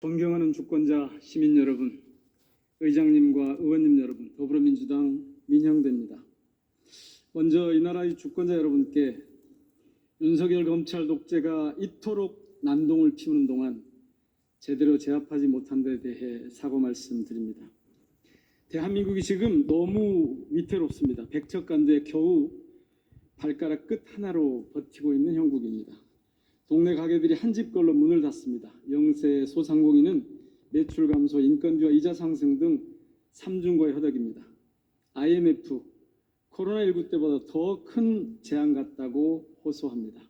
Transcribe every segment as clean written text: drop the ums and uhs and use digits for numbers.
존경하는 주권자 시민 여러분, 의장님과 의원님 여러분, 더불어민주당 민형대입니다. 먼저 이 나라의 주권자 여러분께 윤석열 검찰 독재가 이토록 난동을 피우는 동안 제대로 제압하지 못한 데 대해 사과 말씀드립니다. 대한민국이 지금 너무 위태롭습니다. 백척간두에 겨우 발가락 끝 하나로 버티고 있는 형국입니다. 동네 가게들이 한 집 걸로 문을 닫습니다. 영세 소상공인은 매출 감소, 인건비와 이자 상승 등 삼중고의 허덕입니다. IMF, 코로나19 때보다 더 큰 재앙 같다고 호소합니다.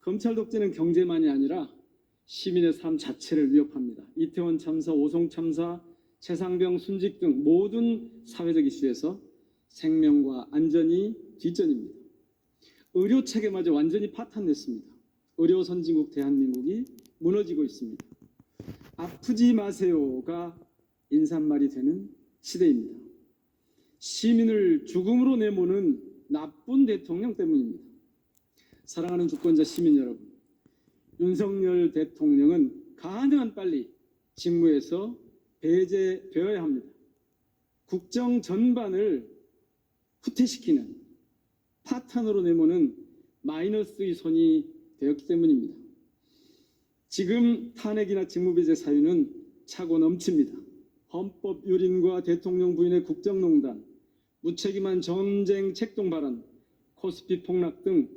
검찰 독재는 경제만이 아니라 시민의 삶 자체를 위협합니다. 이태원 참사, 오송 참사, 최상병 순직 등 모든 사회적 이슈에서 생명과 안전이 뒷전입니다. 의료 체계마저 완전히 파탄냈습니다. 의료 선진국 대한민국이 무너지고 있습니다. 아프지 마세요가 인사말이 되는 시대입니다. 시민을 죽음으로 내모는 나쁜 대통령 때문입니다. 사랑하는 주권자 시민 여러분, 윤석열 대통령은 가능한 빨리 직무에서 배제되어야 합니다. 국정 전반을 후퇴시키는 파탄으로 내모는 마이너스의 손이 되었기 때문입니다. 지금 탄핵이나 직무배제 사유는 차고 넘칩니다. 헌법 유린과 대통령 부인의 국정농단, 무책임한 전쟁 책동 발언, 코스피 폭락 등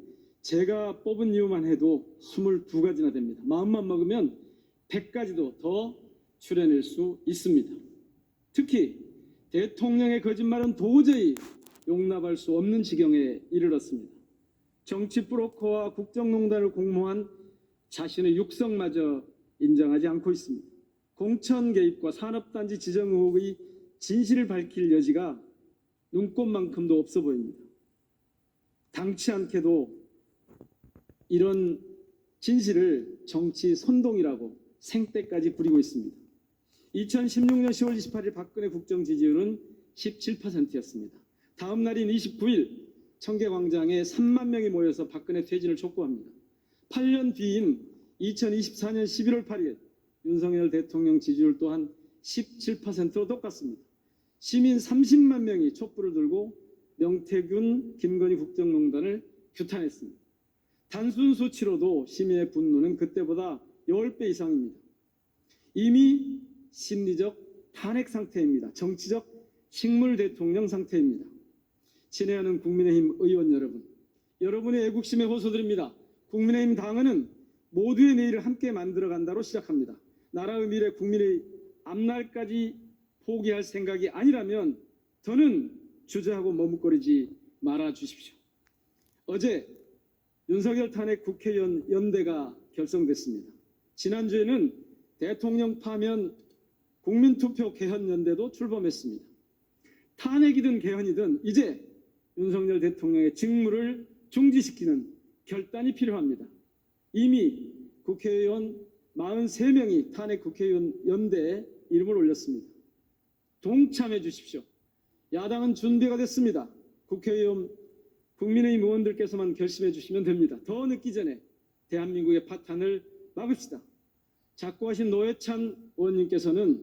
제가 뽑은 이유만 해도 22가지나 됩니다. 마음만 먹으면 100가지도 더 추려낼 수 있습니다. 특히 대통령의 거짓말은 도저히 용납할 수 없는 지경에 이르렀습니다. 정치 브로커와 국정농단을 공모한 자신의 육성마저 인정하지 않고 있습니다. 공천 개입과 산업단지 지정 의혹의 진실을 밝힐 여지가 눈꼽만큼도 없어 보입니다. 당치 않게도 이런 진실을 정치 선동이라고 생떼까지 부리고 있습니다. 2016년 10월 28일 박근혜 국정 지지율은 17%였습니다. 다음 날인 29일 청계광장에 3만 명이 모여서 박근혜 퇴진을 촉구합니다. 8년 뒤인 2024년 11월 8일 윤석열 대통령 지지율 또한 17%로 똑같습니다. 시민 30만 명이 촛불을 들고 명태균, 김건희 국정농단을 규탄했습니다. 단순 수치로도 시민의 분노는 그때보다 10배 이상입니다. 이미 심리적 탄핵 상태입니다. 정치적 식물 대통령 상태입니다. 친애하는 국민의힘 의원 여러분, 여러분의 애국심에 호소드립니다. 국민의힘 당헌은 모두의 내일을 함께 만들어간다로 시작합니다. 나라의 미래, 국민의 앞날까지 포기할 생각이 아니라면 더는 주저하고 머뭇거리지 말아 주십시오. 어제 윤석열 탄핵 국회의원 연대가 결성됐습니다. 지난주에는 대통령 파면 국민투표 개헌연대도 출범했습니다. 탄핵이든 개헌이든 이제 윤석열 대통령의 직무를 중지시키는 결단이 필요합니다. 이미 국회의원 43명이 탄핵 국회의원 연대에 이름을 올렸습니다. 동참해 주십시오. 야당은 준비가 됐습니다. 국회의원 국민의힘 의원들께서만 결심해 주시면 됩니다. 더 늦기 전에 대한민국의 파탄을 막읍시다. 작고하신 노회찬 의원님께서는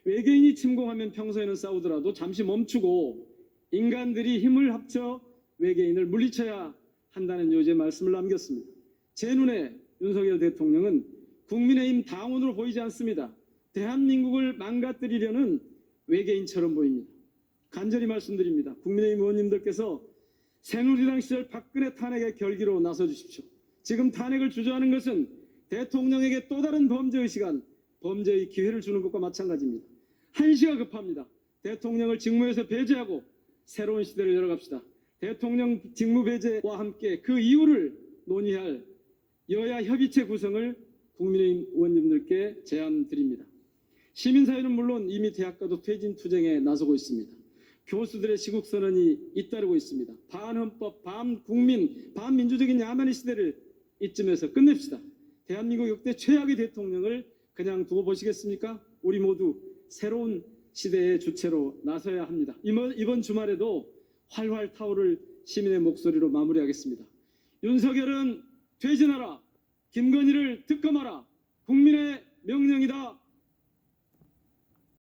외계인이 침공하면 평소에는 싸우더라도 잠시 멈추고 인간들이 힘을 합쳐 외계인을 물리쳐야 한다는 요지의 말씀을 남겼습니다. 제 눈에 윤석열 대통령은 국민의힘 당원으로 보이지 않습니다. 대한민국을 망가뜨리려는 외계인처럼 보입니다. 간절히 말씀드립니다. 국민의힘 의원님들께서 새누리당 시절 박근혜 탄핵의 결기로 나서주십시오. 지금 탄핵을 주저하는 것은 대통령에게 또 다른 범죄의 시간, 범죄의 기회를 주는 것과 마찬가지입니다. 한시가 급합니다. 대통령을 직무에서 배제하고 새로운 시대를 열어갑시다. 대통령 직무 배제와 함께 그 이유를 논의할 여야 협의체 구성을 국민의힘 의원님들께 제안드립니다. 시민사회는 물론 이미 대학가도 퇴진 투쟁에 나서고 있습니다. 교수들의 시국선언이 잇따르고 있습니다. 반헌법, 반국민, 반민주적인 야만의 시대를 이쯤에서 끝냅시다. 대한민국 역대 최악의 대통령을 그냥 두고 보시겠습니까? 우리 모두 새로운 시대의 주체로 나서야 합니다. 이번 주말에도 활활 타오를 시민의 목소리로 마무리하겠습니다. 윤석열은 퇴진하라. 김건희를 특검하라. 국민의 명령이다.